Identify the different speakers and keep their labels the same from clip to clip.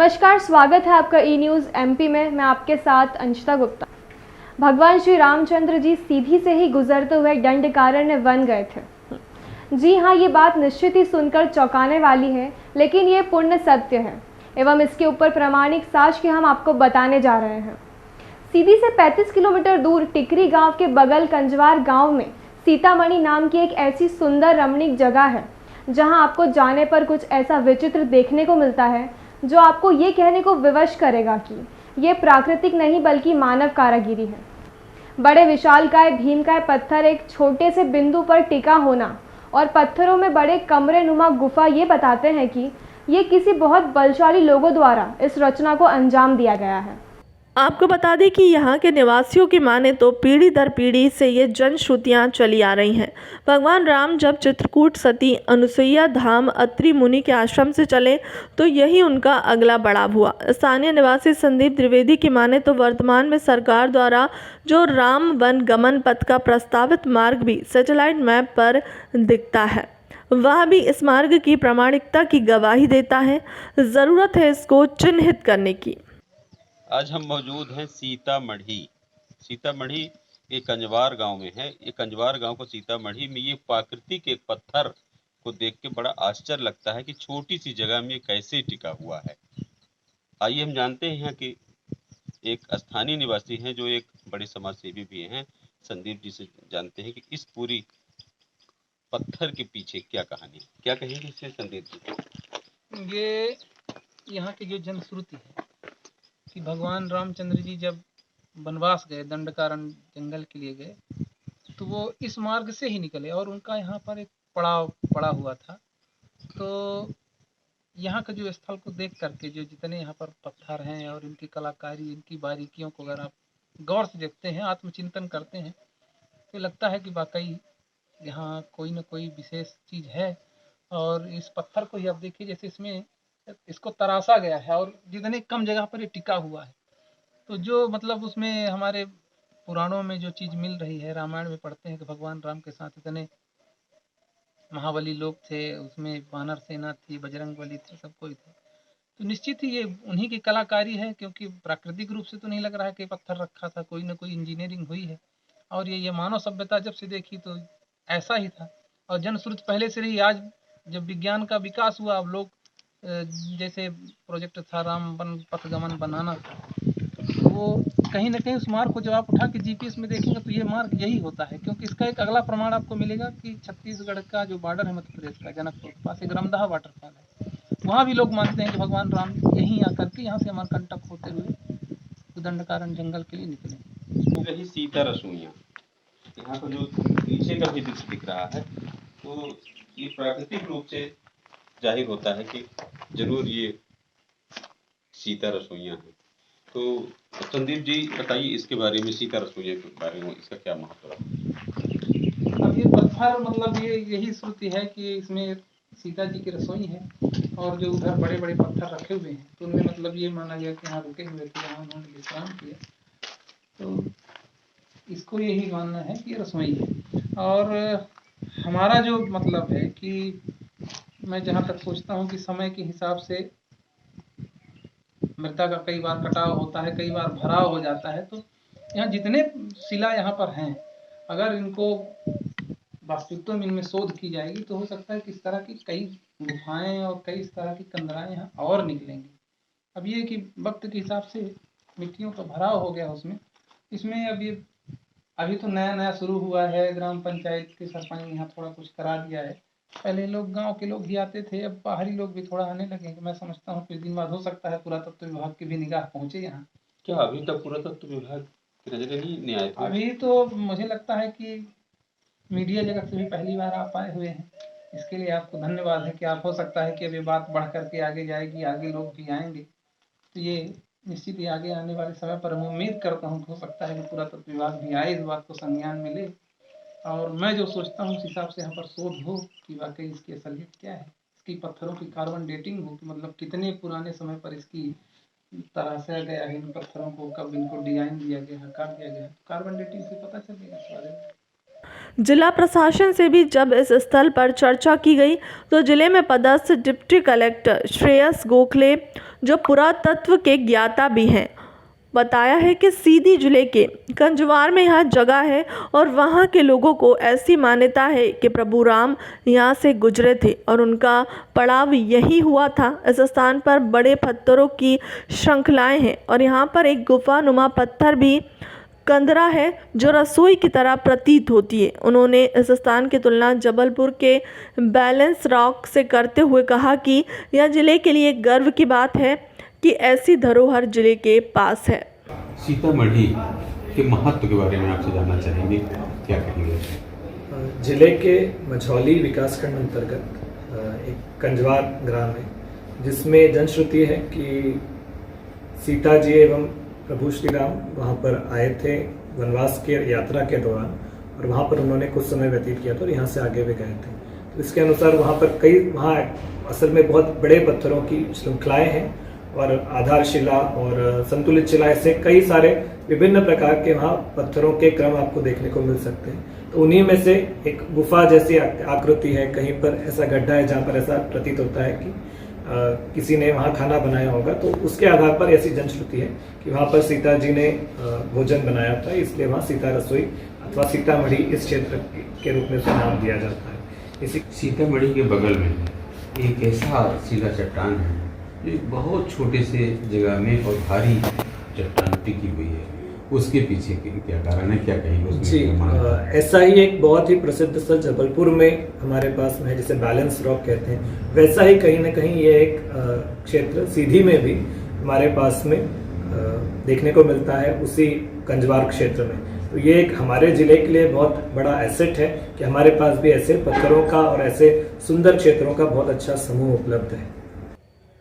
Speaker 1: नमस्कार, स्वागत है आपका ई न्यूज़ एमपी में। मैं आपके साथ अंशिता गुप्ता। भगवान श्री रामचंद्र जी सीधी से ही गुजरते हुए दंडकारण्य वन गए थे। जी हाँ, ये बात निश्चित ही सुनकर चौंकाने वाली है, लेकिन ये पूर्ण सत्य है एवं इसके ऊपर प्रामाणिक साक्ष्य हम आपको बताने जा रहे हैं। सीधी से 35 किलोमीटर दूर टिकरी गांव के बगल कंजवार गांव में सीतामढ़ी नाम की एक ऐसी सुंदर रमणीक जगह है जहां आपको जाने पर कुछ ऐसा विचित्र देखने को मिलता है जो आपको ये कहने को विवश करेगा कि ये प्राकृतिक नहीं बल्कि मानव कारागिरी है। बड़े विशालकाय भीमकाय पत्थर एक छोटे से बिंदु पर टिका होना और पत्थरों में बड़े कमरे नुमा गुफा ये बताते हैं कि ये किसी बहुत बलशाली लोगों द्वारा इस रचना को अंजाम दिया गया है।
Speaker 2: आपको बता दें कि यहाँ के निवासियों की माने तो पीढ़ी दर पीढ़ी से ये जनश्रुतियाँ चली आ रही हैं। भगवान राम जब चित्रकूट सती अनुसुईया धाम अत्रि मुनि के आश्रम से चले तो यही उनका अगला बढ़ाव हुआ। स्थानीय निवासी संदीप द्विवेदी की माने तो वर्तमान में सरकार द्वारा जो राम वन गमन पथ का प्रस्तावित मार्ग भी सैटेलाइट मैप पर दिखता है, वह भी इस मार्ग की प्रामाणिकता की गवाही देता है। ज़रूरत है इसको चिन्हित करने की।
Speaker 3: आज हम मौजूद हैं सीतामढ़ी। सीतामढ़ी ये कंजवार गांव में है। ये कंजवार गांव को सीतामढ़ी में ये प्राकृतिक एक पत्थर को देख के बड़ा आश्चर्य लगता है कि छोटी सी जगह में ये कैसे टिका हुआ है। आइए हम जानते हैं यहाँ के एक स्थानीय निवासी हैं जो एक बड़े समाज सेवी भी हैं, संदीप जी से जानते हैं कि इस पूरी पत्थर के पीछे क्या कहानी है। क्या कहेंगे इससे संदीप जी?
Speaker 4: ये यहाँ की जो जनश्रुति है कि भगवान रामचंद्र जी जब वनवास गए, दंडकारण्य जंगल के लिए गए, तो वो इस मार्ग से ही निकले और उनका यहाँ पर एक पड़ाव पड़ा हुआ था। तो यहाँ का जो स्थल को देख करके जो जितने यहाँ पर पत्थर हैं और इनकी कलाकारी, इनकी बारीकियों को अगर आप गौर से देखते हैं, आत्मचिंतन करते हैं, तो लगता है कि वाकई यहाँ कोई न कोई विशेष चीज़ है। और इस पत्थर को ही आप देखिए, जैसे इसमें इसको तराशा गया है और जितने कम जगह पर ये टिका हुआ है, तो जो मतलब उसमें हमारे पुराणों में जो चीज़ मिल रही है, रामायण में पढ़ते हैं कि भगवान राम के साथ इतने महाबली लोग थे, उसमें वानर सेना थी, बजरंग बली थे, सब कोई थे। तो निश्चित ही ये उन्हीं की कलाकारी है, क्योंकि प्राकृतिक रूप से तो नहीं लग रहा है कि पत्थर रखा था, कोई ना कोई इंजीनियरिंग हुई है। और ये मानव सभ्यता जब से देखी तो ऐसा ही था। और जनश्रुति पहले से रही। आज जब विज्ञान का विकास हुआ, अब लोग जैसे प्रोजेक्ट था राम वन पथ गमन बनाना था, तो वो कहीं ना कहीं उस मार्ग को जब आप उठा के जीपीएस में देखेंगे तो ये मार्ग यही होता है। क्योंकि इसका एक अगला प्रमाण आपको मिलेगा कि छत्तीसगढ़ का जो बॉर्डर है मध्य प्रदेश का, जनकपुर के पास एक रमदाहा वाटरफॉल है, वहाँ भी लोग मानते हैं कि भगवान राम यहीं आकर के यहाँ से अमरकंटक होते हुए दंडकारण्य जंगल के लिए निकले।
Speaker 3: रही सीता रसोइयाँ, यहाँ पर जो पीछे का भी दृश्य दिख रहा है, तो ये प्राकृतिक रूप से जाहिर होता है कि जरूर ये सीता रसोइयाँ हैं। तो संदीप जी बताइए इसके बारे में, सीता रसोइयाँ के बारे में, इसका क्या महत्व है?
Speaker 4: अब ये पत्थर मतलब ये यही श्रुति है कि इसमें सीता जी की रसोई है, और जो उधर बड़े बड़े पत्थर रखे हुए हैं तो उनमें मतलब ये माना गया कि यहाँ रुके हुए थे, यहाँ उन्होंने विश्राम किया। तो इसको यही मानना है कि रसोई है। और हमारा जो मतलब है कि मैं जहाँ तक सोचता हूँ कि समय के हिसाब से मृदा का कई बार कटाव होता है, कई बार भराव हो जाता है। तो यहाँ जितने शिला यहाँ पर हैं, अगर इनको वास्तविकता में इनमें शोध की जाएगी तो हो सकता है कि इस तरह की कई गुफाएं और कई इस तरह की कंदराएं यहाँ और निकलेंगी। अब ये कि वक्त के हिसाब से मिट्टियों का भराव हो गया उसमें। इसमें अभी तो नया नया शुरू हुआ है, ग्राम पंचायत के सरपंच ने यहाँ थोड़ा कुछ करा दिया है। पहले लोग गांव के लोग ही आते थे, अब बाहरी लोग भी थोड़ा आने लगे। मैं समझता हूँ कुछ दिन बाद हो सकता है पुरातत्व विभाग की भी निगाह पहुंचे यहाँ।
Speaker 3: क्या अभी तक पुरातत्व विभाग की नजरें नहीं आए थे?
Speaker 4: अभी तो मुझे लगता है कि मीडिया जगत से भी पहली बार आप आए हुए हैं, इसके लिए आपको धन्यवाद है कि आप, हो सकता है कि अभी बात बढ़ करके आगे जाएगी, आगे लोग भी आएंगे, तो ये निश्चित ही आगे आने वाले समय पर मैं उम्मीद करता हूँ हो सकता है कि पुरातत्व विभाग भी आए, इस बात को संज्ञान में ले, और मैं जो सोचता हूँ उस हिसाब से यहाँ पर शोध हो कि वाकई इसकी असलियत क्या है, इसकी पत्थरों की कार्बन डेटिंग हो कि मतलब कितने पुराने समय पर इसकी तराशा गया है, इन पत्थरों को कब इनको डिजाइन दिया गया है, काट दिया गया है, कार्बन डेटिंग से पता चलेगा इस बारे में।
Speaker 2: जिला प्रशासन से भी जब इस स्थल पर चर्चा की गई तो जिले में पदस्थ डिप्टी कलेक्टर श्रेयस गोखले, जो पुरातत्व के ज्ञाता भी हैं, बताया है कि सीधी जिले के कंजवार में यह जगह है और वहां के लोगों को ऐसी मान्यता है कि प्रभु राम यहां से गुजरे थे और उनका पड़ाव यही हुआ था। इस स्थान पर बड़े पत्थरों की श्रृंखलाएं हैं और यहां पर एक गुफा नुमा पत्थर भी कंदरा है जो रसोई की तरह प्रतीत होती है। उन्होंने इस स्थान की तुलना जबलपुर के बैलेंस रॉक से करते हुए कहा कि यह जिले के लिए गर्व की बात है कि ऐसी धरोहर जिले के पास है।
Speaker 3: सीतामढ़ी के महत्व के बारे में आपसे जानना चाहेंगे, क्या कहेंगे?
Speaker 5: जिले के मझौली विकासखंड अंतर्गत एक कंजवार ग्राम है जिसमें जनश्रुति है कि सीता जी एवं प्रभु श्री राम वहाँ पर आए थे वनवास के यात्रा के दौरान और वहाँ पर उन्होंने कुछ समय व्यतीत किया था और यहाँ से आगे भी गए थे। तो इसके अनुसार वहाँ असल में बहुत बड़े पत्थरों की श्रृंखलाएं हैं और आधारशिला और संतुलित शिला, ऐसे कई सारे विभिन्न प्रकार के वहाँ पत्थरों के क्रम आपको देखने को मिल सकते हैं। तो उन्हीं में से एक गुफा जैसी आकृति है, कहीं पर ऐसा गड्ढा है जहाँ पर ऐसा प्रतीत होता है कि किसी ने वहाँ खाना बनाया होगा। तो उसके आधार पर ऐसी जनश्रुति है कि वहाँ पर सीता जी ने भोजन बनाया था, इसलिए वहाँ सीता रसोई अथवा सीतामढ़ी इस क्षेत्र के रूप में उसका नाम दिया जाता है। इसी
Speaker 3: सीतामढ़ी के बगल में एक ऐसा शिला चट्टान है जो बहुत छोटे से जगह में और भारी चट्टान टिकी हुई है, उसके पीछे क्या कारण है, क्या कहेंगे उसमें?
Speaker 5: जी, ऐसा ही एक बहुत ही प्रसिद्ध स्थल जबलपुर में हमारे पास में है जिसे बैलेंस रॉक कहते हैं। वैसा ही कहीं ना कहीं ये एक क्षेत्र सीधी में भी हमारे पास में देखने को मिलता है, उसी कंजवार क्षेत्र में। तो ये एक हमारे जिले के लिए बहुत बड़ा एसेट है कि हमारे पास भी ऐसे पत्थरों का और ऐसे सुंदर क्षेत्रों का बहुत अच्छा समूह उपलब्ध है।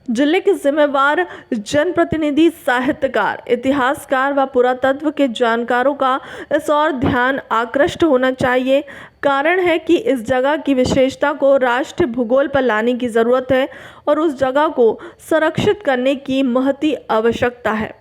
Speaker 2: जिले के जिम्मेवार जनप्रतिनिधि, साहित्यकार, इतिहासकार व पुरातत्व के जानकारों का इस ओर ध्यान आकृष्ट होना चाहिए। कारण है कि इस जगह की विशेषता को राष्ट्रीय भूगोल पर लाने की ज़रूरत है और उस जगह को संरक्षित करने की महती आवश्यकता है।